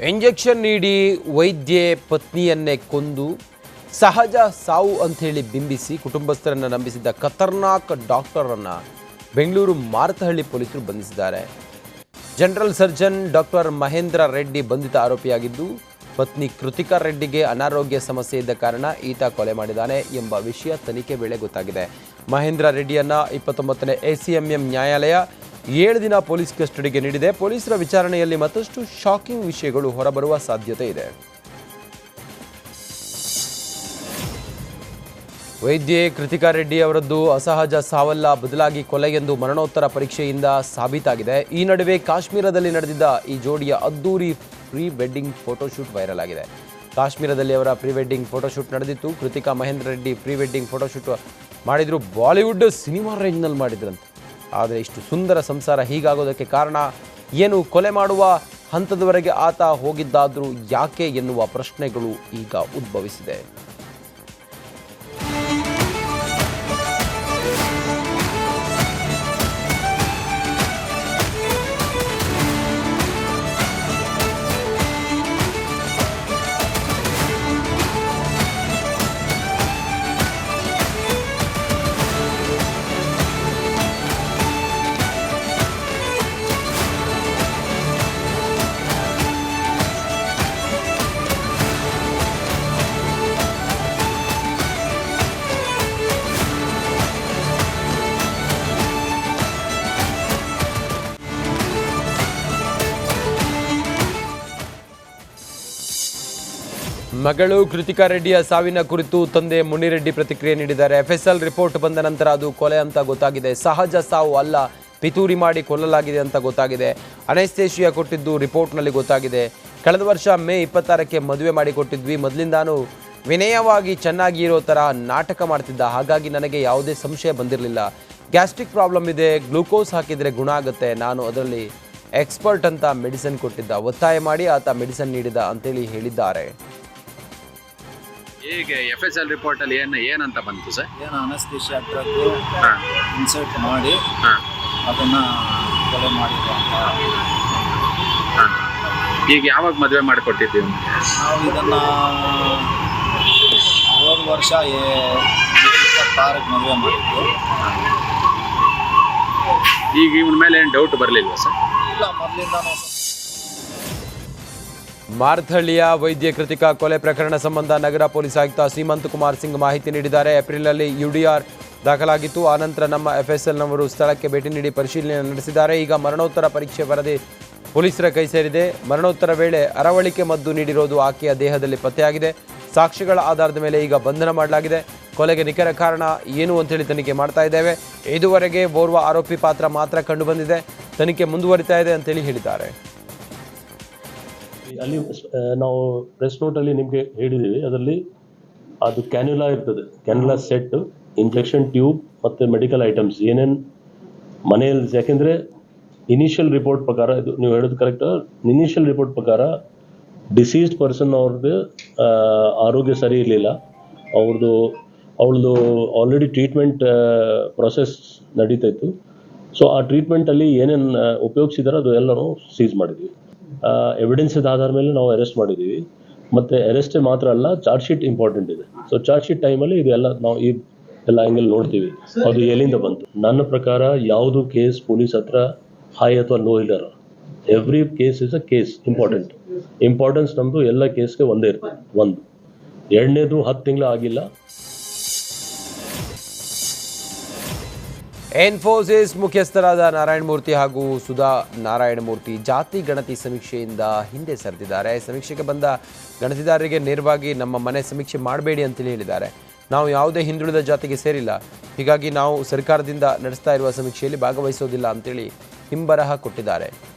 Injection ನೀಡಿ ವೈದ್ಯೆ ಪತ್ನಿಯನ್ನೇ ಕೊಂದು ಸಹಜ ಸಾವು ಅಂಥೇಳಿ ಬಿಂಬಿಸಿ ಕುಟುಂಬಸ್ಥರನ್ನು ನಂಬಿಸಿದ್ದ ಖತರ್ನಾಕ್ ಡಾಕ್ಟರನ್ನು ಬೆಂಗಳೂರು ಮಾರತಹಳ್ಳಿ ಪೊಲೀಸರು ಬಂಧಿಸಿದ್ದಾರೆ. General surgeon doctor Mahendra Reddy ಬಂಧಿತ ಆರೋಪಿಯಾಗಿದ್ದು, ಪತ್ನಿ ಕೃತಿಕಾ ರೆಡ್ಡಿಗೆ ಅನಾರೋಗ್ಯ ಸಮಸ್ಯೆ ಇದ್ದ ಕಾರಣ ಈತ ಕೊಲೆ ಮಾಡಿದ್ದಾನೆ ಎಂಬ ವಿಷಯ ತನಿಖೆ ವೇಳೆ ಗೊತ್ತಾಗಿದೆ. ಮಹೇಂದ್ರ ರೆಡ್ಡಿಯನ್ನ 29ನೇ ACMM ನ್ಯಾಯಾಲಯ 7 ದಿನ ಪೊಲೀಸ್ ಕಸ್ಟಡಿಗೆ ನೀಡಿದೆ. ಪೊಲೀಸರ ವಿಚಾರಣೆಯಲ್ಲಿ ಮತ್ತಷ್ಟು ಶಾಕಿಂಗ್ ವಿಷಯಗಳು ಹೊರಬರುವ ಸಾಧ್ಯತೆ ಇದೆ. ವೈದ್ಯೆ ಕೃತಿಕಾ ರೆಡ್ಡಿ ಅವರದ್ದು ಅಸಹಜ ಸಾವಲ್ಲ, ಬದಲಾಗಿ ಕೊಲೆ ಎಂದು ಮರಣೋತ್ತರ ಪರೀಕ್ಷೆಯಿಂದ ಸಾಬೀತಾಗಿದೆ. ಈ ನಡುವೆ ಕಾಶ್ಮೀರದಲ್ಲಿ ನಡೆದಿದ್ದ ಈ ಜೋಡಿಯ ಅದ್ದೂರಿ ಪ್ರೀ ವೆಡ್ಡಿಂಗ್ ಫೋಟೋಶೂಟ್ ವೈರಲ್ ಆಗಿದೆ. ಕಾಶ್ಮೀರದಲ್ಲಿ ಅವರ ಪ್ರೀ ವೆಡ್ಡಿಂಗ್ ಫೋಟೋಶೂಟ್ ನಡೆದಿತ್ತು. Kritika Mahendra Reddy pre wedding photoshoot ಮಾಡಿದ್ರು, ಬಾಲಿವುಡ್ ಸಿನಿಮಾ ರೇಂಜ್ನಲ್ಲಿ ಮಾಡಿದ್ರಂತೆ. ಆದರೆ ಇಷ್ಟು ಸುಂದರ ಸಂಸಾರ ಹೀಗಾಗೋದಕ್ಕೆ ಕಾರಣ ಏನು? ಕೊಲೆ ಮಾಡುವ ಹಂತದವರೆಗೆ ಆತ ಹೋಗಿದ್ದಾದರೂ ಯಾಕೆ ಎನ್ನುವ ಪ್ರಶ್ನೆಗಳು ಈಗ ಉದ್ಭವಿಸಿದೆ. ಮಗಳು ಕೃತಿಕಾ ರೆಡ್ಡಿಯ ಸಾವಿನ ಕುರಿತು ತಂದೆ ಮುನಿರೆಡ್ಡಿ ಪ್ರತಿಕ್ರಿಯೆ ನೀಡಿದ್ದಾರೆ. FSL ರಿಪೋರ್ಟ್ ಬಂದ ನಂತರ ಅದು ಕೊಲೆ ಅಂತ ಗೊತ್ತಾಗಿದೆ. ಸಹಜ ಸಾವು ಅಲ್ಲ, ಪಿತೂರಿ ಮಾಡಿ ಕೊಲ್ಲಲಾಗಿದೆ ಅಂತ ಗೊತ್ತಾಗಿದೆ. ಅನೆಸ್ಥೇಷಿಯಾ ಕೊಟ್ಟಿದ್ದು ರಿಪೋರ್ಟ್ನಲ್ಲಿ ಗೊತ್ತಾಗಿದೆ. ಕಳೆದ ವರ್ಷ ಮೇ 26ಕ್ಕೆ ಮದುವೆ ಮಾಡಿಕೊಟ್ಟಿದ್ವಿ. ಮೊದಲಿಂದಾನು ವಿನಯವಾಗಿ ಚೆನ್ನಾಗಿ ಇರೋ ಥರ ನಾಟಕ ಮಾಡ್ತಿದ್ದ, ಹಾಗಾಗಿ ನನಗೆ ಯಾವುದೇ ಸಂಶಯ ಬಂದಿರಲಿಲ್ಲ. ಗ್ಯಾಸ್ಟ್ರಿಕ್ ಪ್ರಾಬ್ಲಮ್ ಇದೆ, ಗ್ಲೂಕೋಸ್ ಹಾಕಿದರೆ ಗುಣ ಆಗುತ್ತೆ, ನಾನು ಅದರಲ್ಲಿ ಎಕ್ಸ್ಪರ್ಟ್ ಅಂತ ಮೆಡಿಸಿನ್ ಕೊಟ್ಟಿದ್ದ, ಒತ್ತಾಯ ಮಾಡಿ ಆತ ಮೆಡಿಸಿನ್ ನೀಡಿದ ಅಂತೇಳಿ ಹೇಳಿದ್ದಾರೆ. ಈಗ FSL ರಿಪೋರ್ಟ್ ಅಲ್ಲಿ ಏನಂತ ಬಂತು ಸರ್? ಏನು ಅನಸ್ತೇಷಿಯಾ ಡ್ರಗ್ ಇನ್ಸರ್ಟ್ ಮಾಡಿ ಅದನ್ನ ಕೊಲೆ ಮಾಡಿದ್ರು ಅಂತ. ಈಗ ಯಾವಾಗ ಮದುವೆ ಮಾಡಿಕೊಟ್ಟಿದ್ದೀವಿ ನಾವು ಇದನ್ನ ಹೋದ ವರ್ಷ 26ಕ್ಕೆ ಮದುವೆ ಮಾಡಿದ್ದು. ಈಗ ಇವನ ಮೇಲೆ ಏನು ಡೌಟ್ ಬರಲಿಲ್ವಾ ಸರ್? ಇಲ್ಲ, ಮೊದಲಿಂದ ಮಾರತಹಳ್ಳಿಯ ವೈದ್ಯೆ ಕೃತಿಕಾ ಕೊಲೆ ಪ್ರಕರಣ ಸಂಬಂಧ ನಗರ ಪೊಲೀಸ್ ಆಯುಕ್ತ ಸೀಮಂತ್ ಕುಮಾರ್ ಸಿಂಗ್ ಮಾಹಿತಿ ನೀಡಿದ್ದಾರೆ. ಏಪ್ರಿಲ್ನಲ್ಲಿ UDR ದಾಖಲಾಗಿತ್ತು. ಆನಂತರ ನಮ್ಮ FSLನವರು ಸ್ಥಳಕ್ಕೆ ಭೇಟಿ ನೀಡಿ ಪರಿಶೀಲನೆ ನಡೆಸಿದ್ದಾರೆ. ಈಗ ಮರಣೋತ್ತರ ಪರೀಕ್ಷೆ ವರದಿ ಪೊಲೀಸರ ಕೈ ಸೇರಿದೆ. ಮರಣೋತ್ತರ ವೇಳೆ ಅರವಳಿಕೆ ಮದ್ದು ನೀಡಿರೋದು ಆಕೆಯ ದೇಹದಲ್ಲಿ ಪತ್ತೆಯಾಗಿದೆ. ಸಾಕ್ಷ್ಯಗಳ ಆಧಾರದ ಮೇಲೆ ಈಗ ಬಂಧನ ಮಾಡಲಾಗಿದೆ. ಕೊಲೆಗೆ ನಿಖರ ಕಾರಣ ಏನು ಅಂತೇಳಿ ತನಿಖೆ ಮಾಡ್ತಾ ಇದ್ದೇವೆ. ಇದುವರೆಗೆ ಓರ್ವ ಆರೋಪಿ ಪಾತ್ರ ಮಾತ್ರ ಕಂಡು ಬಂದಿದೆ. ತನಿಖೆ ಮುಂದುವರಿತಾ ಇದೆ ಅಂತೇಳಿ ಹೇಳಿದ್ದಾರೆ. ಅಲ್ಲಿ ನಾವು ಪ್ರೆಸ್ ನೋಟಲ್ಲಿ ನಿಮಗೆ ಹೇಳಿದ್ದೀವಿ, ಅದರಲ್ಲಿ ಅದು ಕ್ಯಾನ್ಯುಲಾ ಇರ್ತದೆ, ಕ್ಯಾನ್ಯುಲಾ ಸೆಟ್, ಇಂಜೆಕ್ಷನ್ ಟ್ಯೂಬ್ ಮತ್ತು ಮೆಡಿಕಲ್ ಐಟಮ್ಸ್ ಏನೇನು ಮನೆಯಲ್ಲಿ. ಯಾಕೆಂದರೆ ಇನಿಷಿಯಲ್ ರಿಪೋರ್ಟ್ ಪ್ರಕಾರ, ಇದು ನೀವು ಹೇಳೋದು ಕರೆಕ್ಟ್, ಇನಿಷಿಯಲ್ ರಿಪೋರ್ಟ್ ಪ್ರಕಾರ ಡಿಸೀಸ್ಡ್ ಪರ್ಸನ್ ಅವ್ರದ್ದು ಆರೋಗ್ಯ ಸರಿ ಇರಲಿಲ್ಲ. ಅವಳದು ಆಲ್ರೆಡಿ ಟ್ರೀಟ್ಮೆಂಟ್ ಪ್ರೊಸೆಸ್ ನಡೀತಾ ಇತ್ತು. ಸೊ ಆ ಟ್ರೀಟ್ಮೆಂಟಲ್ಲಿ ಏನೇನು ಉಪಯೋಗಿಸಿದಾರೋ ಅದು ಎಲ್ಲನೂ ಸೀಸ್ ಮಾಡಿದ್ವಿ. ಎವಿಡೆನ್ಸ್ ಆಧಾರ ಮೇಲೆ ನಾವು ಅರೆಸ್ಟ್ ಮಾಡಿದ್ದೀವಿ. ಮತ್ತು ಅರೆಸ್ಟೇ ಮಾತ್ರ ಅಲ್ಲ, ಚಾರ್ಜ್ ಶೀಟ್ ಇಂಪಾರ್ಟೆಂಟ್ ಇದೆ. ಸೊ ಚಾರ್ಜ್ ಶೀಟ್ ಟೈಮಲ್ಲಿ ಇದೆಲ್ಲ ನಾವು ಈ ಎಲ್ಲ ಆ್ಯಂಗಲ್ ನೋಡ್ತೀವಿ, ಅದು ಎಲ್ಲಿಂದ ಬಂತು. ನನ್ನ ಪ್ರಕಾರ ಯಾವುದು ಕೇಸ್ ಪೊಲೀಸ್ ಹತ್ರ ಹೈ ಅಥವಾ ಲೋ ಇಲ್ಲ. Every case is a case. Importance ನಮ್ಮದು ಎಲ್ಲ ಕೇಸ್ಗೆ ಒಂದೇ ಇರ್ತದೆ. ಒಂದು ಎರಡನೇದು 10 ತಿಂಗಳು ಆಗಿಲ್ಲ. ಇನ್ಫೋಸಿಸ್ ಮುಖ್ಯಸ್ಥರಾದ ನಾರಾಯಣ ಮೂರ್ತಿ ಹಾಗೂ ಸುಧಾ ನಾರಾಯಣ ಮೂರ್ತಿ ಜಾತಿ ಗಣತಿ ಸಮೀಕ್ಷೆಯಿಂದ ಹಿಂದೆ ಸರಿದಿದ್ದಾರೆ. ಸಮೀಕ್ಷೆಗೆ ಬಂದ ಗಣತಿದಾರರಿಗೆ ನೇರವಾಗಿ ನಮ್ಮ ಮನೆ ಸಮೀಕ್ಷೆ ಮಾಡಬೇಡಿ ಅಂತೇಳಿ ಹೇಳಿದ್ದಾರೆ. ನಾವು ಯಾವುದೇ ಹಿಂದುಳಿದ ಜಾತಿಗೆ ಸೇರಿಲ್ಲ, ಹೀಗಾಗಿ ನಾವು ಸರ್ಕಾರದಿಂದ ನಡೆಸ್ತಾ ಇರುವ ಸಮೀಕ್ಷೆಯಲ್ಲಿ ಭಾಗವಹಿಸೋದಿಲ್ಲ ಅಂತೇಳಿ ಹಿಂಬರಹ ಕೊಟ್ಟಿದ್ದಾರೆ.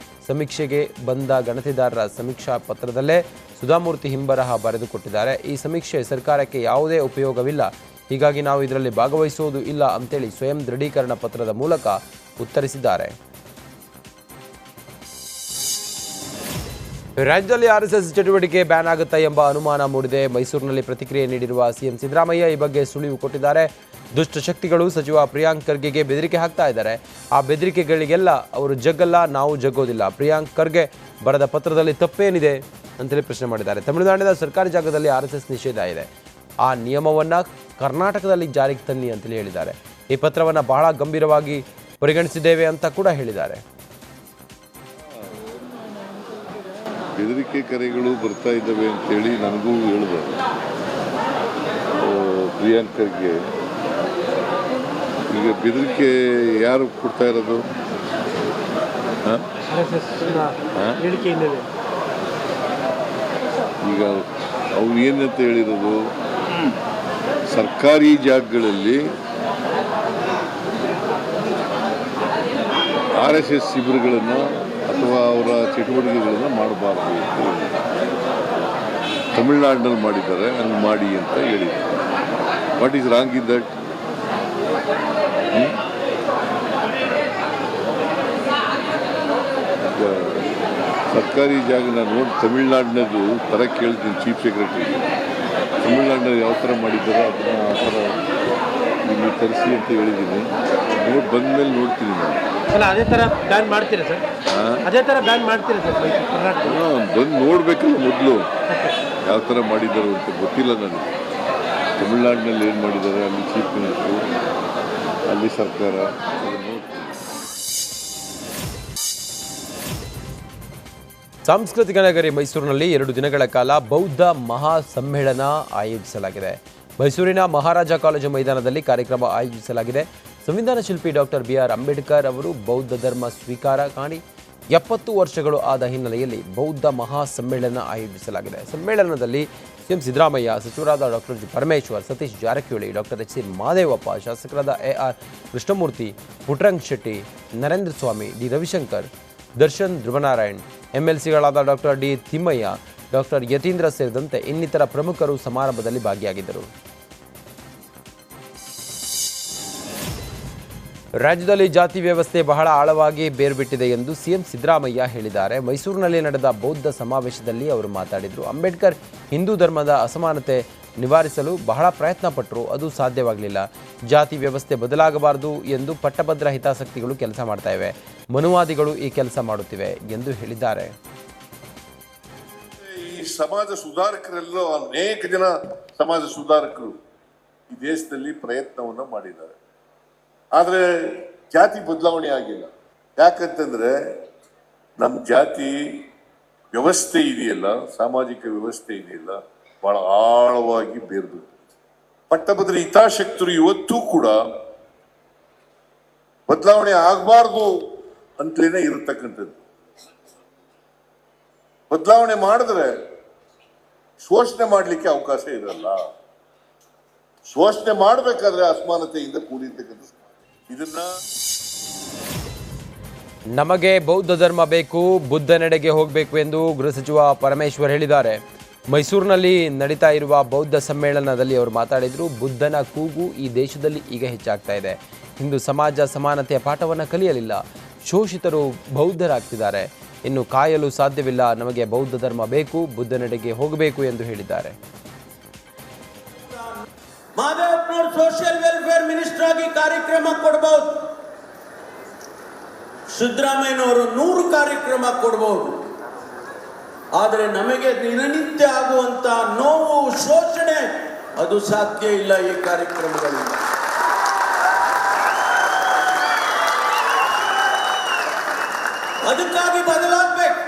ಸಮೀಕ್ಷೆಗೆ ಬಂದ ಗಣತಿದಾರರ ಸಮೀಕ್ಷಾ ಪತ್ರದಲ್ಲೇ ಸುಧಾಮೂರ್ತಿ ಹಿಂಬರಹ ಬರೆದು ಕೊಟ್ಟಿದ್ದಾರೆ. ಈ ಸಮೀಕ್ಷೆ ಸರ್ಕಾರಕ್ಕೆ ಯಾವುದೇ ಉಪಯೋಗವಿಲ್ಲ, ಹೀಗಾಗಿ ನಾವು ಇದರಲ್ಲಿ ಭಾಗವಹಿಸುವುದು ಇಲ್ಲ ಅಂತೇಳಿ ಸ್ವಯಂ ದೃಢೀಕರಣ ಪತ್ರದ ಮೂಲಕ ಉತ್ತರಿಸಿದ್ದಾರೆ. ರಾಜ್ಯದಲ್ಲಿ RSS ಚಟುವಟಿಕೆ ಬ್ಯಾನ್ ಆಗುತ್ತಾ ಎಂಬ ಅನುಮಾನ ಮೂಡಿದೆ. ಮೈಸೂರಿನಲ್ಲಿ ಪ್ರತಿಕ್ರಿಯೆ ನೀಡಿರುವ CM ಸಿದ್ದರಾಮಯ್ಯ ಈ ಬಗ್ಗೆ ಸುಳಿವು ಕೊಟ್ಟಿದ್ದಾರೆ. ದುಷ್ಟಶಕ್ತಿಗಳು ಸಚಿವ ಪ್ರಿಯಾಂಕ್ ಖರ್ಗೆಗೆ ಬೆದರಿಕೆ ಹಾಕ್ತಾ ಇದ್ದಾರೆ. ಆ ಬೆದರಿಕೆಗಳಿಗೆಲ್ಲ ಅವರು ಜಗ್ಗಲ್ಲ, ನಾವು ಜಗ್ಗೋದಿಲ್ಲ. ಪ್ರಿಯಾಂಕ್ ಖರ್ಗೆ ಬರೆದ ಪತ್ರದಲ್ಲಿ ತಪ್ಪೇನಿದೆ? ಅಂತೇಳಿ ಪ್ರಶ್ನೆ ಮಾಡಿದ್ದಾರೆ. ತಮಿಳುನಾಡಿನ ಸರ್ಕಾರಿ ಜಾಗದಲ್ಲಿ RSS ನಿಷೇಧ ಇದೆ, ಆ ನಿಯಮವನ್ನು ಕರ್ನಾಟಕದಲ್ಲಿ ಜಾರಿಗೆ ತನ್ನಿ ಅಂತೇಳಿ ಹೇಳಿದ್ದಾರೆ. ಈ ಪತ್ರವನ್ನು ಬಹಳ ಗಂಭೀರವಾಗಿ ಪರಿಗಣಿಸಿದ್ದೇವೆ ಅಂತ ಕೂಡ ಹೇಳಿದ್ದಾರೆ. ಬೆದರಿಕೆ ಕರೆಗಳು ಬರ್ತಾ ಇದ್ದಾವೆ ಅಂತೇಳಿ ನನಗೂ ಹೇಳಿದ್ರು. ಪ್ರಿಯಾಂಕರ್ಗೆ ಈಗ ಬೆದರಿಕೆ ಯಾರು ಕೊಡ್ತಾ ಇರೋದು? ಈಗ ಅವ್ರು ಏನಂತ ಹೇಳಿರೋದು, ಸರ್ಕಾರಿ ಜಾಗಗಳಲ್ಲಿ RSS ಶಿಬಿರಗಳನ್ನು ಅಥವಾ ಅವರ ಚಟುವಟಿಕೆಗಳನ್ನು ಮಾಡಬಾರ್ದು. ತಮಿಳುನಾಡಿನಲ್ಲಿ ಮಾಡಿದ್ದಾರೆ, ಹಂಗೆ ಮಾಡಿ ಅಂತ ಹೇಳಿದ್ದಾರೆ. What is wrong in that? ಸರ್ಕಾರಿ ಜಾಗ ನಾನು ನೋಡಿ ತಮಿಳುನಾಡಿನದು ಥರ ಕೇಳ್ತೀನಿ ಚೀಫ್ ಸೆಕ್ರೆಟರಿಗೆ. ತಮಿಳುನಾಡಿನಲ್ಲಿ ಯಾವ ಥರ ಮಾಡಿದ್ದಾರೋ ಅದನ್ನು ಆ ಥರ ನಿಮಗೆ ತರಿಸಿ ಅಂತ ಹೇಳಿದ್ದೀನಿ. ನೋಡಿ ಬಂದಮೇಲೆ ನೋಡ್ತೀನಿ ನಾನು. ಅದೇ ಥರ ಬ್ಯಾನ್ ಮಾಡ್ತೀರಾ ಸರ್? ಅದೇ ಥರ ಬ್ಯಾನ್ ಮಾಡ್ತೀರಾ ಸರ್ ಕರ್ನಾಟಕ? ಬಂದು ನೋಡಬೇಕಲ್ಲ ಮೊದಲು ಯಾವ ಥರ ಮಾಡಿದ್ದಾರೆ ಅಂತ ಗೊತ್ತಿಲ್ಲ ನನಗೆ. ತಮಿಳುನಾಡಿನಲ್ಲಿ ಏನು ಮಾಡಿದ್ದಾರೆ, ಅಲ್ಲಿ ಚೀಫ್ ಮಿನಿಸ್ಟ್ರು, ಅಲ್ಲಿ ಸರ್ಕಾರ, ಸಾಂಸ್ಕೃತಿಕ ನಗರಿ ಮೈಸೂರಿನಲ್ಲಿ 2 ದಿನಗಳ ಕಾಲ ಬೌದ್ಧ ಮಹಾ ಸಮ್ಮೇಳನ ಆಯೋಜಿಸಲಾಗಿದೆ. ಮೈಸೂರಿನ ಮಹಾರಾಜ ಕಾಲೇಜು ಮೈದಾನದಲ್ಲಿ ಕಾರ್ಯಕ್ರಮ ಆಯೋಜಿಸಲಾಗಿದೆ. ಸಂವಿಧಾನ ಶಿಲ್ಪಿ ಡಾಕ್ಟರ್ BR ಅಂಬೇಡ್ಕರ್ ಅವರು ಬೌದ್ಧ ಧರ್ಮ ಸ್ವೀಕಾರ ಕಾಣಿ 70 ವರ್ಷಗಳು ಆದ ಹಿನ್ನೆಲೆಯಲ್ಲಿ ಬೌದ್ಧ ಮಹಾ ಸಮ್ಮೇಳನ ಆಯೋಜಿಸಲಾಗಿದೆ. ಸಮ್ಮೇಳನದಲ್ಲಿ ಸಿಎಂ ಸಿದ್ದರಾಮಯ್ಯ, ಸಚಿವರಾದ doctor G Parameshwar, Satish Jarkiholi, doctor HC Mahadevappa, ಶಾಸಕರಾದ AR ಕೃಷ್ಣಮೂರ್ತಿ, ಪುಟ್ಟರಂಗ ಶೆಟ್ಟಿ, ನರೇಂದ್ರ ಸ್ವಾಮಿ, ಡಿ ರವಿಶಂಕರ್, ದರ್ಶನ್ ಧ್ರುವನಾರಾಯಣ್, MLCಗಳಾದ doctor D Thimmaiah, doctor Yathindra ಸೇರಿದಂತೆ ಇನ್ನಿತರ ಪ್ರಮುಖರು ಸಮಾರಂಭದಲ್ಲಿ ಭಾಗಿಯಾಗಿದ್ದರು. ರಾಜ್ಯದಲ್ಲಿ ಜಾತಿ ವ್ಯವಸ್ಥೆ ಬಹಳ ಆಳವಾಗಿ ಬೇರ್ಬಿಟ್ಟಿದೆ ಎಂದು ಸಿಎಂ ಸಿದ್ದರಾಮಯ್ಯ ಹೇಳಿದ್ದಾರೆ. ಮೈಸೂರಿನಲ್ಲಿ ನಡೆದ ಬೌದ್ಧ ಸಮಾವೇಶದಲ್ಲಿ ಅವರು ಮಾತಾಡಿದರು. ಅಂಬೇಡ್ಕರ್ ಹಿಂದೂ ಧರ್ಮದ ಅಸಮಾನತೆ ನಿವಾರಿಸಲು ಬಹಳ ಪ್ರಯತ್ನ ಪಟ್ಟರು, ಅದು ಸಾಧ್ಯವಾಗಲಿಲ್ಲ. ಜಾತಿ ವ್ಯವಸ್ಥೆ ಬದಲಾಗಬಾರದು ಎಂದು ಪಟ್ಟಭದ್ರ ಹಿತಾಸಕ್ತಿಗಳು ಕೆಲಸ ಮಾಡ್ತಾ ಇವೆ, ಮನುವಾದಿಗಳು ಈ ಕೆಲಸ ಮಾಡುತ್ತಿವೆ ಎಂದು ಹೇಳಿದ್ದಾರೆ. ಈ ಸಮಾಜ ಸುಧಾರಕರೆಲ್ಲೋ ಅನೇಕ ಜನ ಸಮಾಜ ಸುಧಾರಕರು ಈ ದೇಶದಲ್ಲಿ ಪ್ರಯತ್ನವನ್ನು ಮಾಡಿದ್ದಾರೆ. ಆದರೆ ಜಾತಿ ಬದಲಾವಣೆ ಆಗಿಲ್ಲ. ಯಾಕಂತಂದ್ರೆ ನಮ್ಮ ಜಾತಿ ವ್ಯವಸ್ಥೆ ಇದೆಯಲ್ಲ, ಸಾಮಾಜಿಕ ವ್ಯವಸ್ಥೆ ಇದೆಯಲ್ಲ, ಬಹಳ ಆಳವಾಗಿ ಬೇರ್ಬಿಟ್ಟು ಪಟ್ಟಭದ್ರ ಹಿತಾಸಕ್ತರು ಇವತ್ತೂ ಕೂಡ ಬದಲಾವಣೆ ಆಗಬಾರ್ದು ಅಂತಲೇ ಇರತಕ್ಕಂಥದ್ದು. ಬದಲಾವಣೆ ಮಾಡಿದ್ರೆ ಶೋಷಣೆ ಮಾಡಲಿಕ್ಕೆ ಅವಕಾಶ ಇರಲ್ಲ. ಶೋಷಣೆ ಮಾಡಬೇಕಾದ್ರೆ ಅಸಮಾನತೆಯಿಂದ ಕೂಡಿರ್ತಕ್ಕಂಥ ಇದನ್ನ ನಮಗೆ ಬೌದ್ಧ ಧರ್ಮ ಬೇಕು, ಬುದ್ಧನೆಡೆಗೆ ಹೋಗಬೇಕು ಎಂದು ಗೃಹ ಸಚಿವ ಪರಮೇಶ್ವರ್ ಹೇಳಿದ್ದಾರೆ. ಮೈಸೂರಿನಲ್ಲಿ ನಡೀತಾ ಇರುವ ಬೌದ್ಧ ಸಮ್ಮೇಳನದಲ್ಲಿ ಅವರು ಮಾತಾಡಿದರು. ಬುದ್ಧನ ಕೂಗು ಈ ದೇಶದಲ್ಲಿ ಈಗ ಹೆಚ್ಚಾಗ್ತಾ ಇದೆ. ಹಿಂದೂ ಸಮಾಜ ಸಮಾನತೆಯ ಪಾಠವನ್ನು ಕಲಿಯಲಿಲ್ಲ, ಶೋಷಿತರು ಬೌದ್ಧರಾಗ್ತಿದ್ದಾರೆ, ಇನ್ನು ಕಾಯಲು ಸಾಧ್ಯವಿಲ್ಲ. ನಮಗೆ ಬೌದ್ಧ ಧರ್ಮ ಬೇಕು, ಬುದ್ಧನೆಡೆಗೆ ಹೋಗಬೇಕು ಎಂದು ಹೇಳಿದ್ದಾರೆ. ಮಾದೇವಪ್ಪನವರು ಸೋಷಿಯಲ್ ವೆಲ್ಫೇರ್ ಮಿನಿಸ್ಟರ್ ಆಗಿ ಕಾರ್ಯಕ್ರಮ ಕೊಡಬಹುದು, ಸಿದ್ದರಾಮಯ್ಯನವರು 100 ಕಾರ್ಯಕ್ರಮ ಕೊಡಬಹುದು. ಆದರೆ ನಮಗೆ ದಿನನಿತ್ಯ ಆಗುವಂತ ನೋವು, ಶೋಷಣೆ ಅದು ಸಾಧ್ಯ ಇಲ್ಲ ಈ ಕಾರ್ಯಕ್ರಮಗಳಿಂದ. ಅದಕ್ಕಾಗಿ ಬದಲಾಗಬೇಕು.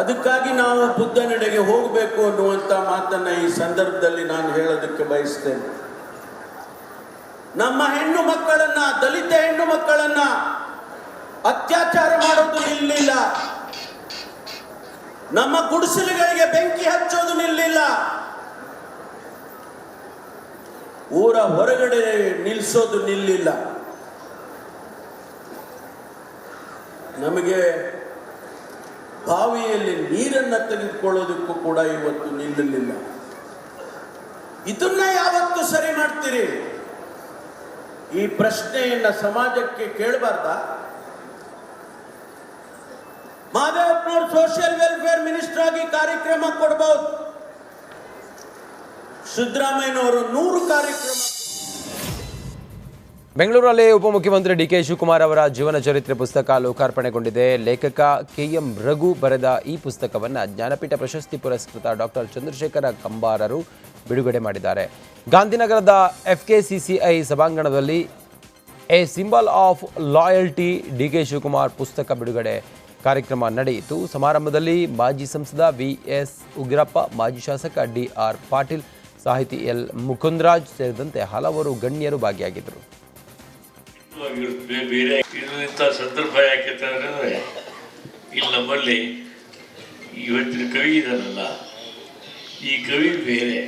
ಅದಕ್ಕಾಗಿ ನಾವು ಬುದ್ಧನೆಡೆಗೆ ಹೋಗಬೇಕು ಅನ್ನುವಂಥ ಮಾತನ್ನ ಈ ಸಂದರ್ಭದಲ್ಲಿ ನಾನು ಹೇಳೋದಕ್ಕೆ ಬಯಸ್ತೇನೆ. ನಮ್ಮ ಹೆಣ್ಣು ಮಕ್ಕಳನ್ನ, ದಲಿತ ಹೆಣ್ಣು ಮಕ್ಕಳನ್ನ ಅತ್ಯಾಚಾರ ಮಾಡೋದು ನಿಲ್ಲಿಲ್ಲ. ನಮ್ಮ ಗುಡಿಸಲುಗಳಿಗೆ ಬೆಂಕಿ ಹಚ್ಚೋದು ನಿಲ್ಲಿಲ್ಲ. ಊರ ಹೊರಗಡೆ ನಿಲ್ಲಿಸೋದು ನಿಲ್ಲಿಲ್ಲ. ನಮಗೆ ಬಾವಿಯಲ್ಲಿ ನೀರನ್ನು ತೆಗೆದುಕೊಳ್ಳೋದಕ್ಕೂ ಕೂಡ ಇವತ್ತು ನಿಲ್ಲಲಿಲ್ಲ. ಇದನ್ನ ಯಾವತ್ತು ಸರಿ ಮಾಡ್ತೀರಿ? ಈ ಪ್ರಶ್ನೆಯನ್ನ ಸಮಾಜಕ್ಕೆ ಕೇಳಬಾರ್ದ? ಮಾದೇವಪ್ಪನವರು ಸೋಷಿಯಲ್ ವೆಲ್ಫೇರ್ ಮಿನಿಸ್ಟರ್ ಆಗಿ ಕಾರ್ಯಕ್ರಮ ಕೊಡಬಹುದು, ಸಿದ್ದರಾಮಯ್ಯನವರು 100 ಕಾರ್ಯಕ್ರಮ. ಬೆಂಗಳೂರಲ್ಲಿ ಉಪಮುಖ್ಯಮಂತ್ರಿ ಡಿ ಕೆ ಶಿವಕುಮಾರ್ ಅವರ ಜೀವನ ಚರಿತ್ರೆ ಪುಸ್ತಕ ಲೋಕಾರ್ಪಣೆಗೊಂಡಿದೆ. ಲೇಖಕ ಕೆಎಂ ರಘು ಬರೆದ ಈ ಪುಸ್ತಕವನ್ನು ಜ್ಞಾನಪೀಠ ಪ್ರಶಸ್ತಿ ಪುರಸ್ಕೃತ ಡಾಕ್ಟರ್ ಚಂದ್ರಶೇಖರ ಕಂಬಾರರು ಬಿಡುಗಡೆ ಮಾಡಿದ್ದಾರೆ. ಗಾಂಧಿನಗರದ FKCCI ಸಭಾಂಗಣದಲ್ಲಿ A symbol of loyalty D K Shivakumar ಪುಸ್ತಕ ಬಿಡುಗಡೆ ಕಾರ್ಯಕ್ರಮ ನಡೆಯಿತು. ಸಮಾರಂಭದಲ್ಲಿ ಮಾಜಿ ಸಂಸದ VS ಉಗ್ರಪ್ಪ, ಮಾಜಿ ಶಾಸಕ DR ಪಾಟೀಲ್, ಸಾಹಿತಿ L ಮುಕುಂದರಾಜ್ ಸೇರಿದಂತೆ ಹಲವರು ಗಣ್ಯರು ಭಾಗಿಯಾಗಿದ್ದರು. ಬೇರೆ ಇಂಥ ಸಂದರ್ಭ ಯಾಕೆ ಅಂದರೆ ಇಲ್ಲಿ ನಮ್ಮಲ್ಲಿ ಇವತ್ತಿನ ಕವಿ ಇದನ್ನಲ್ಲ, ಈ ಕವಿ ಬೇರೆ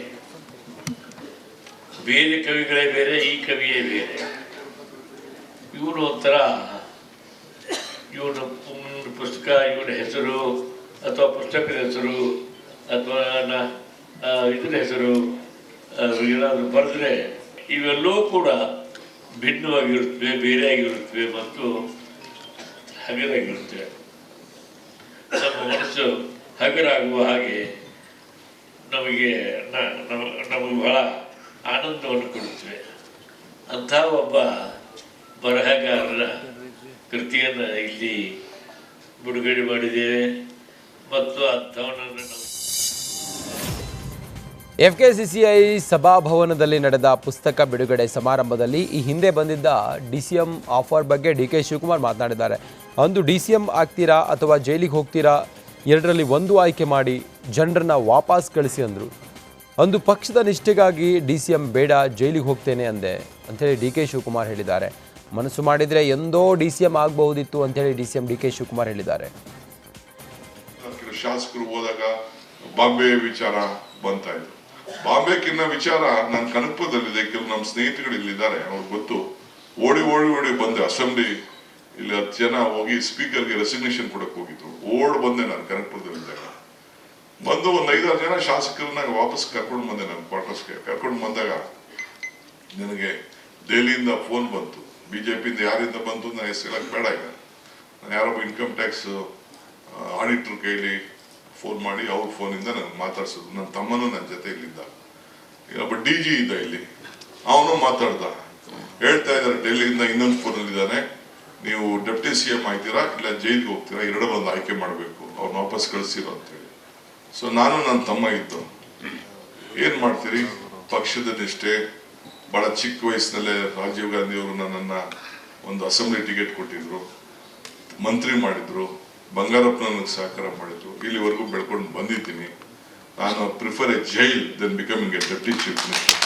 ಬೇರೆ ಕವಿಗಳೇ ಬೇರೆ, ಈ ಕವಿಯೇ ಬೇರೆ. ಇವನು ಒಂಥರ ಇವನ ಪುಸ್ತಕ, ಇವನ ಹೆಸರು ಅಥವಾ ಪುಸ್ತಕದ ಹೆಸರು ಅಥವಾ ಇದರ ಹೆಸರು ಏನಾದರೂ ಬರೆದ್ರೆ ಇವೆಲ್ಲವೂ ಕೂಡ ಭಿನ್ನವಾಗಿರುತ್ತವೆ, ಬೇರೆಯಾಗಿರುತ್ತವೆ ಮತ್ತು ಹಗರಾಗಿರುತ್ತವೆ. ನಮ್ಮ ಮನಸ್ಸು ಹಗರಾಗುವ ಹಾಗೆ ನಮಗೆ ಬಹಳ ಆನಂದವನ್ನು ಕೊಡುತ್ತವೆ. ಅಂಥ ಒಬ್ಬ ಬರಹಗಾರರ ಕೃತಿಯನ್ನು ಇಲ್ಲಿ ಬಿಡುಗಡೆ ಮಾಡಿದ್ದೇವೆ ಮತ್ತು ಅಂಥವನನ್ನು ನಾವು FKCCI ಸಭಾಭವನದಲ್ಲಿ ನಡೆದ ಪುಸ್ತಕ ಬಿಡುಗಡೆ ಸಮಾರಂಭದಲ್ಲಿ ಈ ಹಿಂದೆ ಬಂದಿದ್ದ DCM ಆಫರ್ ಬಗ್ಗೆ ಡಿ.ಕೆ. ಶಿವಕುಮಾರ್ ಮಾತನಾಡಿದ್ದಾರೆ. ಅಂದು DCM ಆಗ್ತೀರಾ ಅಥವಾ ಜೈಲಿಗೆ ಹೋಗ್ತೀರಾ, ಎರಡರಲ್ಲಿ ಒಂದು ಆಯ್ಕೆ ಮಾಡಿ ಜನರನ್ನ ವಾಪಸ್ ಕಳಿಸಿ ಅಂದರು. ಅಂದು ಪಕ್ಷದ ನಿಷ್ಠೆಗಾಗಿ DCM ಬೇಡ, ಜೈಲಿಗೆ ಹೋಗ್ತೇನೆ ಅಂದೆ ಅಂಥೇಳಿ ಡಿ.ಕೆ. ಶಿವಕುಮಾರ್ ಹೇಳಿದ್ದಾರೆ. ಮನಸ್ಸು ಮಾಡಿದರೆ ಎಂದೋ DCM ಆಗಬಹುದಿತ್ತು ಅಂಥೇಳಿ DCM ಡಿ.ಕೆ. ಶಿವಕುಮಾರ್ ಹೇಳಿದ್ದಾರೆ. ಶಾಸಕರು ಹೋದಾಗ ಬಾಂಬೆ ವಿಚಾರ ಬಂತಾ ಇತ್ತು. ಬಾಂಬೆಕಿನ್ನ ವಿಚಾರ ನನ್ನ ಕನಕಪುರದಲ್ಲಿದೆ. ಕೆಲವು ನಮ್ಮ ಸ್ನೇಹಿತರು ಇಲ್ಲಿದ್ದಾರೆ, ಅವ್ರಿಗೆ ಗೊತ್ತು. ಓಡಿ ಬಂದೆ ಅಸೆಂಬ್ಲಿ ಇಲ್ಲಿ 10 ಜನ ಹೋಗಿ ಸ್ಪೀಕರ್ಗೆ ರೆಸಿಗ್ನೇಷನ್ ಕೊಡಕ್ಕೆ ಹೋಗಿದ್ರು. ಬಂದೆ ನಾನು ಕನಕಪುರದಲ್ಲಿದ್ದಾಗ. ಬಂದು ಒಂದು 5-6 ಜನ ಶಾಸಕರನ್ನ ವಾಪಸ್ ಕರ್ಕೊಂಡು ಬಂದೆ ನನ್ನ ಕ್ವಾರ್ಟರ್ಸ್ಗೆ. ಕರ್ಕೊಂಡು ಬಂದಾಗ ನನಗೆ ದೆಹಲಿಯಿಂದ ಫೋನ್ ಬಂತು. BJPಯಿಂದ ಯಾರಿಂದ ಬಂತು ನಾನು ಹೆಸರು ಹೇಳಕ್ ಬೇಡ. ಈಗ ನಾನು ಯಾರೊಬ್ಬ ಇನ್ಕಮ್ ಟ್ಯಾಕ್ಸ್ ಆಡಿಟರ್ ಕೈಲಿ ಫೋನ್ ಮಾಡಿ ಅವ್ರ ಫೋನಿಂದ ನನಗೆ ಮಾತಾಡ್ಸೋದು. ನನ್ನ ತಮ್ಮನೂ ನನ್ನ ಜೊತೆ ಇಲ್ಲಿದ್ದ. ಒಬ್ಬ DG ಇದ್ದ ಇಲ್ಲಿ, ಅವನು ಮಾತಾಡ್ದ. ಹೇಳ್ತಾ ಇದ್ದಾರೆ ಡೆಲ್ಲಿಯಿಂದ ಇನ್ನೊಂದು ಫೋನಲ್ಲಿದ್ದಾನೆ, ನೀವು ಡೆಪ್ಟಿ CM ಆಯ್ತೀರಾ ಇಲ್ಲ ಜೈಲಿಗೆ ಹೋಗ್ತೀರಾ, ಎರಡರೊಂದು ಆಯ್ಕೆ ಮಾಡಬೇಕು, ಅವ್ರನ್ನ ವಾಪಸ್ ಕಳಿಸಿರೋ ಅಂತೇಳಿ. ಸೊ ನಾನು ನನ್ನ ತಮ್ಮ ಇದ್ದು ಏನ್ ಮಾಡ್ತೀರಿ, ಪಕ್ಷದ ನಿಷ್ಠೆ. ಬಹಳ ಚಿಕ್ಕ ವಯಸ್ಸಿನಲ್ಲೇ ರಾಜೀವ್ ಗಾಂಧಿ ಅವರು ನನ್ನನ್ನ ಒಂದು ಅಸೆಂಬ್ಲಿ ಟಿಕೆಟ್ ಕೊಟ್ಟಿದ್ರು, ಮಂತ್ರಿ ಮಾಡಿದ್ರು, ಬಂಗಾರಪ್ಪ ನನಗೆ ಸಹಕಾರ ಮಾಡಿದ್ರು. ಇಲ್ಲಿವರೆಗೂ ಬೆಳ್ಕೊಂಡು ಬಂದಿದ್ದೀನಿ. ನಾನು prefer a jail then becoming a deputy chief minister.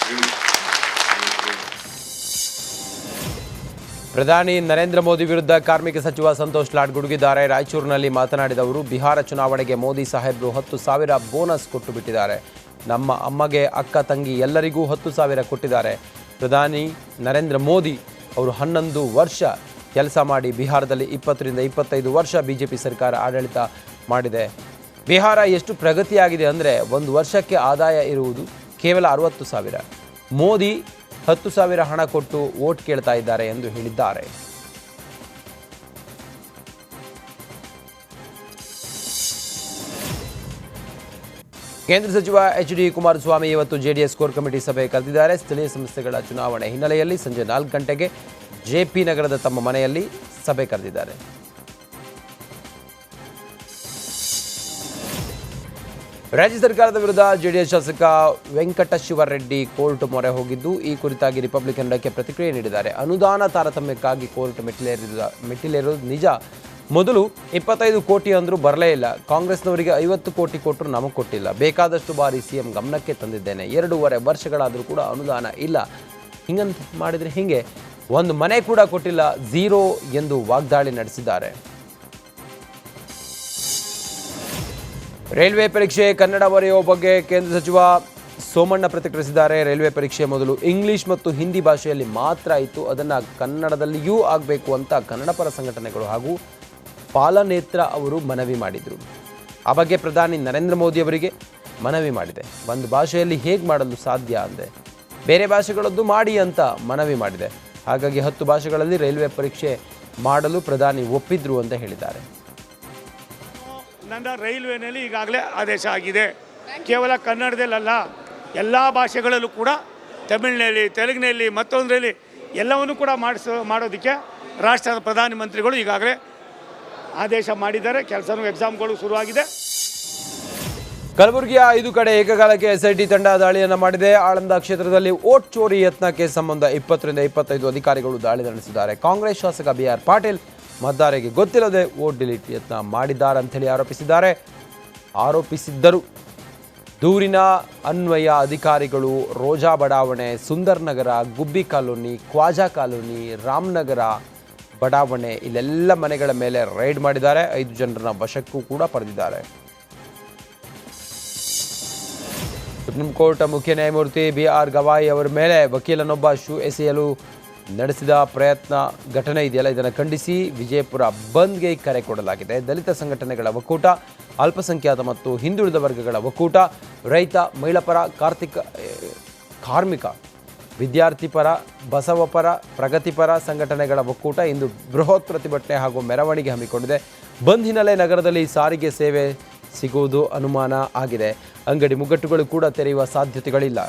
ಪ್ರಧಾನಿ ನರೇಂದ್ರ ಮೋದಿ ವಿರುದ್ಧ ಕಾರ್ಮಿಕ ಸಚಿವ ಸಂತೋಷ್ ಲಾಡ್ ಗುಡುಗಿದ್ದಾರೆ. ರಾಯಚೂರಿನಲ್ಲಿ ಮಾತನಾಡಿದ ಅವರು, ಬಿಹಾರ ಚುನಾವಣೆಗೆ ಮೋದಿ ಸಾಹೇಬರು 10,000 ಬೋನಸ್ ಕೊಟ್ಟು ಬಿಟ್ಟಿದ್ದಾರೆ. ನಮ್ಮ ಅಮ್ಮಗೆ, ಅಕ್ಕ, ತಂಗಿ ಎಲ್ಲರಿಗೂ 10,000 ಕೊಟ್ಟಿದ್ದಾರೆ. ಪ್ರಧಾನಿ ನರೇಂದ್ರ ಮೋದಿ ಅವರು 11 ವರ್ಷ ಕೆಲಸ ಮಾಡಿ ಬಿಹಾರದಲ್ಲಿ 20ರಿಂದ 25 ವರ್ಷ BJP ಸರ್ಕಾರ ಆಡಳಿತ ಮಾಡಿದೆ. ಬಿಹಾರ ಎಷ್ಟು ಪ್ರಗತಿಯಾಗಿದೆ ಅಂದರೆ 1 ವರ್ಷಕ್ಕೆ ಆದಾಯ ಇರುವುದು ಕೇವಲ 60,000. ಮೋದಿ 10,000 ಹಣ ಕೊಟ್ಟು ವೋಟ್ ಕೇಳ್ತಾ ಇದ್ದಾರೆ ಎಂದು ಹೇಳಿದ್ದಾರೆ. ಕೇಂದ್ರ ಸಚಿವ HD ಕುಮಾರಸ್ವಾಮಿ ಇವತ್ತು JDS ಕೋರ್ ಕಮಿಟಿ ಸಭೆ ಕರೆದಿದ್ದಾರೆ. ಸ್ಥಳೀಯ ಸಂಸ್ಥೆಗಳ ಚುನಾವಣೆ ಹಿನ್ನೆಲೆಯಲ್ಲಿ ಸಂಜೆ 4 ಗಂಟೆಗೆ JP ನಗರದ ತಮ್ಮ ಮನೆಯಲ್ಲಿ ಸಭೆ ಕರೆದಿದ್ದಾರೆ. ರಾಜ್ಯ ಸರ್ಕಾರದ ವಿರುದ್ಧ JDS ಶಾಸಕ ವೆಂಕಟಶಿವರೆಡ್ಡಿ ಕೋರ್ಟ್ ಮೊರೆ ಹೋಗಿದ್ದು, ಈ ಕುರಿತಾಗಿ ರಿಪಬ್ಲಿಕನ್ ಡಕ್ಕೆ ಪ್ರತಿಕ್ರಿಯೆ ನೀಡಿದ್ದಾರೆ. ಅನುದಾನ ತಾರತಮ್ಯಕ್ಕಾಗಿ ಕೋರ್ಟ್ ಮೆಟ್ಟಿಲೇರೋದು ನಿಜ. ಮೊದಲು 25 ಕೋಟಿ ಅಂದರೂ ಬರಲೇ ಇಲ್ಲ. ಕಾಂಗ್ರೆಸ್ನವರಿಗೆ 50 ಕೋಟಿ ಕೊಟ್ಟರು, ನಮಗೆ ಕೊಟ್ಟಿಲ್ಲ. ಬೇಕಾದಷ್ಟು ಬಾರಿ CM ಗಮನಕ್ಕೆ ತಂದಿದ್ದೇನೆ. 2.5 ವರ್ಷಗಳಾದರೂ ಕೂಡ ಅನುದಾನ ಇಲ್ಲ. ಹಿಂಗಂತ ಮಾಡಿದರೆ ಹಿಂಗೆ, ಒಂದು ಮನೆ ಕೂಡ ಕೊಟ್ಟಿಲ್ಲ, ಝೀರೋ ಎಂದು ವಾಗ್ದಾಳಿ ನಡೆಸಿದ್ದಾರೆ. ರೈಲ್ವೆ ಪರೀಕ್ಷೆ ಕನ್ನಡ ಬರೆಯುವ ಬಗ್ಗೆ ಕೇಂದ್ರ ಸಚಿವ ಸೋಮಣ್ಣ ಪ್ರತಿಕ್ರಿಯಿಸಿದ್ದಾರೆ. ರೈಲ್ವೆ ಪರೀಕ್ಷೆ ಮೊದಲು ಇಂಗ್ಲಿಷ್ ಮತ್ತು ಹಿಂದಿ ಭಾಷೆಯಲ್ಲಿ ಮಾತ್ರ ಇತ್ತು, ಅದನ್ನು ಕನ್ನಡದಲ್ಲಿಯೂ ಆಗಬೇಕು ಅಂತ ಕನ್ನಡ ಪರ ಸಂಘಟನೆಗಳು ಹಾಗೂ ಪಾಲನೇತ್ರ ಅವರು ಮನವಿ ಮಾಡಿದರು. ಆ ಬಗ್ಗೆ ಪ್ರಧಾನಿ ನರೇಂದ್ರ ಮೋದಿ ಅವರಿಗೆ ಮನವಿ ಮಾಡಿದೆ. ಒಂದು ಭಾಷೆಯಲ್ಲಿ ಹೇಗೆ ಮಾಡಲು ಸಾಧ್ಯ ಅಂದೆ, ಬೇರೆ ಭಾಷೆಗಳದ್ದು ಮಾಡಿ ಅಂತ ಮನವಿ ಮಾಡಿದೆ. ಹಾಗಾಗಿ 10 ಭಾಷೆಗಳಲ್ಲಿ ರೈಲ್ವೆ ಪರೀಕ್ಷೆ ಮಾಡಲು ಪ್ರಧಾನಿ ಒಪ್ಪಿದ್ರು ಅಂತ ಹೇಳಿದ್ದಾರೆ. ನನ್ನ ರೈಲ್ವೆನಲ್ಲಿ ಈಗಾಗಲೇ ಆದೇಶ ಆಗಿದೆ. ಕೇವಲ ಕನ್ನಡದಲ್ಲಲ್ಲ, ಎಲ್ಲ ಭಾಷೆಗಳಲ್ಲೂ ಕೂಡ, ತಮಿಳಿನಲ್ಲಿ, ತೆಲುಗಿನಲ್ಲಿ, ಮತ್ತೊಂದರಲ್ಲಿ ಎಲ್ಲವನ್ನೂ ಕೂಡ ಮಾಡೋದಕ್ಕೆ ರಾಷ್ಟ್ರದ ಪ್ರಧಾನಮಂತ್ರಿಗಳು ಈಗಾಗಲೇ ಆದೇಶ ಮಾಡಿದ್ದಾರೆ. ಕೆಲಸನೂ ಎಕ್ಸಾಮ್ಗಳು ಶುರುವಾಗಿದೆ. ಕಲಬುರಗಿಯ 5 ಕಡೆ ಏಕಕಾಲಕ್ಕೆ SIT ತಂಡ ದಾಳಿಯನ್ನು ಮಾಡಿದೆ. ಆಳಂದ ಕ್ಷೇತ್ರದಲ್ಲಿ ವೋಟ್ ಚೋರಿ ಯತ್ನಕ್ಕೆ ಸಂಬಂಧ 20 ರಿಂದ 25 ಅಧಿಕಾರಿಗಳು ದಾಳಿ ನಡೆಸಿದ್ದಾರೆ. ಕಾಂಗ್ರೆಸ್ ಶಾಸಕ BR ಪಾಟೀಲ್ ಮತದಾರರಿಗೆ ಗೊತ್ತಿಲ್ಲದೆ ವೋಟ್ ಡಿಲೀಟ್ ಯತ್ನ ಮಾಡಿದ್ದಾರೆ ಅಂತೇಳಿ ಆರೋಪಿಸಿದ್ದರು. ದೂರಿನ ಅನ್ವಯ ಅಧಿಕಾರಿಗಳು ರೋಜಾ ಬಡಾವಣೆ, ಸುಂದರ್ ನಗರ, ಗುಬ್ಬಿ ಕಾಲೋನಿ, ಕ್ವಾಜಾ ಕಾಲೋನಿ, ರಾಮನಗರ ಬಡಾವಣೆ ಇಲ್ಲೆಲ್ಲ ಮನೆಗಳ ಮೇಲೆ ರೈಡ್ ಮಾಡಿದ್ದಾರೆ. 5 ಜನರನ್ನ ವಶಕ್ಕೂ ಕೂಡ ಪಡೆದಿದ್ದಾರೆ. ಸುಪ್ರೀಂ ಕೋರ್ಟ್ ಮುಖ್ಯ ನ್ಯಾಯಮೂರ್ತಿ BR ಗವಾಯಿ ಅವರ ಮೇಲೆ ವಕೀಲನೊಬ್ಬ ಶೂ ಎಸೆಯಲು ನಡೆಸಿದ ಘಟನೆ ಇದೆಯಲ್ಲ, ಇದನ್ನು ಖಂಡಿಸಿ ವಿಜಯಪುರ ಬಂದ್ಗೆ ಕರೆ ಕೊಡಲಾಗಿದೆ. ದಲಿತ ಸಂಘಟನೆಗಳ ಒಕ್ಕೂಟ, ಅಲ್ಪಸಂಖ್ಯಾತ ಮತ್ತು ಹಿಂದುಳಿದ ವರ್ಗಗಳ ಒಕ್ಕೂಟ, ರೈತ, ಮಹಿಳಾ ಪರ, ಕಾರ್ಮಿಕ, ವಿದ್ಯಾರ್ಥಿ ಪರ, ಬಸವ ಪರ, ಪ್ರಗತಿಪರ ಸಂಘಟನೆಗಳ ಒಕ್ಕೂಟ ಇಂದು ಬೃಹತ್ ಪ್ರತಿಭಟನೆ ಹಾಗೂ ಮೆರವಣಿಗೆ ಹಮ್ಮಿಕೊಂಡಿದೆ. ಬಂದ್ ಹಿನ್ನೆಲೆ ನಗರದಲ್ಲಿ ಸಾರಿಗೆ ಸೇವೆ ಸಿಗುವುದು ಅನುಮಾನ ಆಗಿದೆ. ಅಂಗಡಿ ಮುಗ್ಗಟ್ಟುಗಳು ಕೂಡ ತೆರೆಯುವ ಸಾಧ್ಯತೆಗಳಿಲ್ಲ.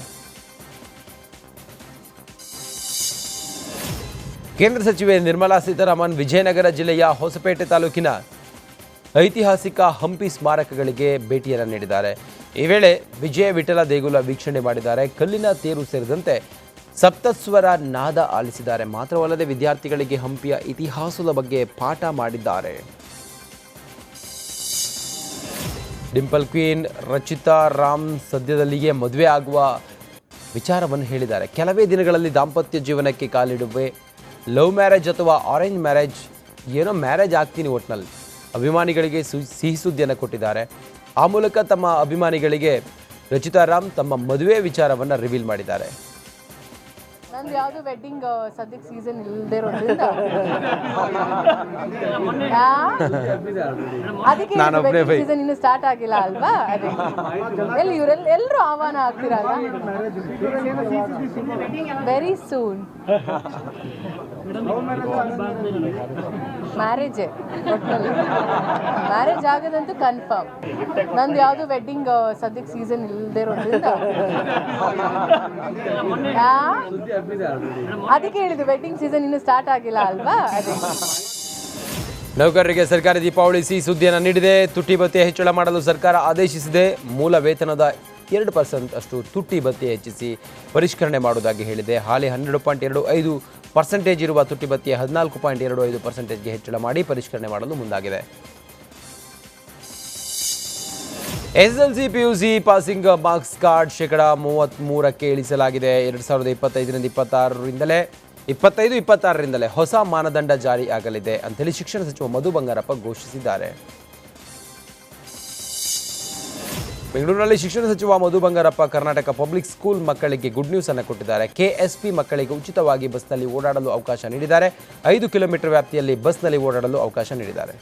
ಕೇಂದ್ರ ಸಚಿವೆ ನಿರ್ಮಲಾ ಸೀತಾರಾಮನ್ ವಿಜಯನಗರ ಜಿಲ್ಲೆಯ ಹೊಸಪೇಟೆ ತಾಲೂಕಿನ ಐತಿಹಾಸಿಕ ಹಂಪಿ ಸ್ಮಾರಕಗಳಿಗೆ ಭೇಟಿಯನ್ನು ನೀಡಿದ್ದಾರೆ. ಈ ವೇಳೆ ವಿಜಯ ವಿಠಲ ದೇಗುಲ ವೀಕ್ಷಣೆ ಮಾಡಿದ್ದಾರೆ. ಕಲ್ಲಿನ ತೇರು ಸೇರಿದಂತೆ ಸಪ್ತಸ್ವರ ನಾದ ಆಲಿಸಿದ್ದಾರೆ. ಮಾತ್ರವಲ್ಲದೆ ವಿದ್ಯಾರ್ಥಿಗಳಿಗೆ ಹಂಪಿಯ ಇತಿಹಾಸದ ಬಗ್ಗೆ ಪಾಠ ಮಾಡಿದ್ದಾರೆ. ಡಿಂಪಲ್ ಕ್ವೀನ್ ರಚಿತಾ ರಾಮ್ ಸದ್ಯದಲ್ಲಿಯೇ ಮದುವೆ ಆಗುವ ವಿಚಾರವನ್ನು ಹೇಳಿದ್ದಾರೆ. ಕೆಲವೇ ದಿನಗಳಲ್ಲಿ ದಾಂಪತ್ಯ ಜೀವನಕ್ಕೆ ಕಾಲಿಡುವೆ. ಲವ್ ಮ್ಯಾರೇಜ್ ಅಥವಾ ಆರೆಂಜ್ ಮ್ಯಾರೇಜ್, ಏನೋ ಮ್ಯಾರೇಜ್ ಆಗ್ತೀನಿ ಒಟ್ಟಿನಲ್ಲಿ ಅಭಿಮಾನಿಗಳಿಗೆ ಸಿಹಿ ಸುದ್ದಿಯನ್ನು ಕೊಟ್ಟಿದ್ದಾರೆ. ಆ ಮೂಲಕ ತಮ್ಮ ಅಭಿಮಾನಿಗಳಿಗೆ ರಚಿತಾ ರಾಮ್ ತಮ್ಮ ಮದುವೆ ವಿಚಾರವನ್ನು ರಿವೀಲ್ ಮಾಡಿದ್ದಾರೆ. ನಂದು ಯಾವುದು ವೆಡ್ಡಿಂಗ್ ಸದ್ಯಕ್ಕೆ ಸೀಸನ್ ಇಲ್ಲದೆ ಇರೋದ್ರಿಂದ ಅದಕ್ಕೆ ಸೀಸನ್ ಇನ್ನು ಸ್ಟಾರ್ಟ್ ಆಗಿಲ್ಲ ಅಲ್ವಾ, ಅದಕ್ಕೆ ಎಲ್ಲರೂ ಆಹ್ವಾನ ಆಗ್ತಿರಲ್ಲ. ವೆರಿ ಸೂನ್ ಮ್ಯಾರೇಜ್ ಆಗೋದಂತೂ ಕನ್ಫರ್ಮ್. ನಂದು ಯಾವುದು ವೆಡ್ಡಿಂಗ್ ಸದ್ಯಕ್ಕೆ ಸೀಸನ್ ಇಲ್ಲದೆ ಇರೋದ್ರಿಂದ ಅದಕ್ಕೆ ಹೇಳಿದ್ದು ವೆಡ್ಡಿಂಗ್ ಸೀಸನ್ ಇನ್ನು ಸ್ಟಾರ್ಟ್ ಆಗಿಲ್ಲ ಅಲ್ವಾ, ಅದಕ್ಕೆ. ನೌಕರರಿಗೆ ಸರ್ಕಾರ ದೀಪಾವಳಿ ಸಿಹಿ ಸುದ್ದಿಯನ್ನು ನೀಡಿದೆ. ತುಟ್ಟಿ ಭತ್ಯೆ ಹೆಚ್ಚಳ ಮಾಡಲು ಸರ್ಕಾರ ಆದೇಶಿಸಿದೆ. ಮೂಲ ವೇತನದ 2% ಅಷ್ಟು ತುಟ್ಟಿ ಭತ್ಯೆ ಹೆಚ್ಚಿಸಿ ಪರಿಷ್ಕರಣೆ ಮಾಡುವುದಾಗಿ ಹೇಳಿದೆ. ಹಾಲಿ 12.25% ಇರುವ ತುಟ್ಟಿ ಭತ್ಯೆ 14.25%ಗೆ ಹೆಚ್ಚಳ ಮಾಡಿ ಪರಿಷ್ಕರಣೆ ಮಾಡಲು ಮುಂದಾಗಿದೆ. SSLC PUC passing marks card 33% ಇಳಿಸಲಾಗಿದೆ. 2025-26ರಿಂದಲೇ ಹೊಸ ಮಾನದಂಡ ಜಾರಿ ಆಗಲಿದೆ ಅಂತೇಳಿ ಶಿಕ್ಷಣ ಸಚಿವ ಮಧು ಬಂಗಾರಪ್ಪ ಘೋಷಿಸಿದ್ದಾರೆ. ಬೆಂಗಳೂರಿನಲ್ಲಿ ಶಿಕ್ಷಣ ಸಚಿವ ಮಧು ಬಂಗಾರಪ್ಪ ಕರ್ನಾಟಕ ಪಬ್ಲಿಕ್ ಸ್ಕೂಲ್ ಮಕ್ಕಳಿಗೆ ಗುಡ್ ನ್ಯೂಸ್ ಅನ್ನು ಕೊಟ್ಟಿದ್ದಾರೆ. KSP ಮಕ್ಕಳಿಗೆ ಉಚಿತವಾಗಿ ಬಸ್ನಲ್ಲಿ ಓಡಾಡಲು ಅವಕಾಶ ನೀಡಿದ್ದಾರೆ. 5 ಕಿಲೋಮೀಟರ್ ವ್ಯಾಪ್ತಿಯಲ್ಲಿ ಬಸ್ನಲ್ಲಿ ಓಡಾಡಲು ಅವಕಾಶ ನೀಡಿದ್ದಾರೆ.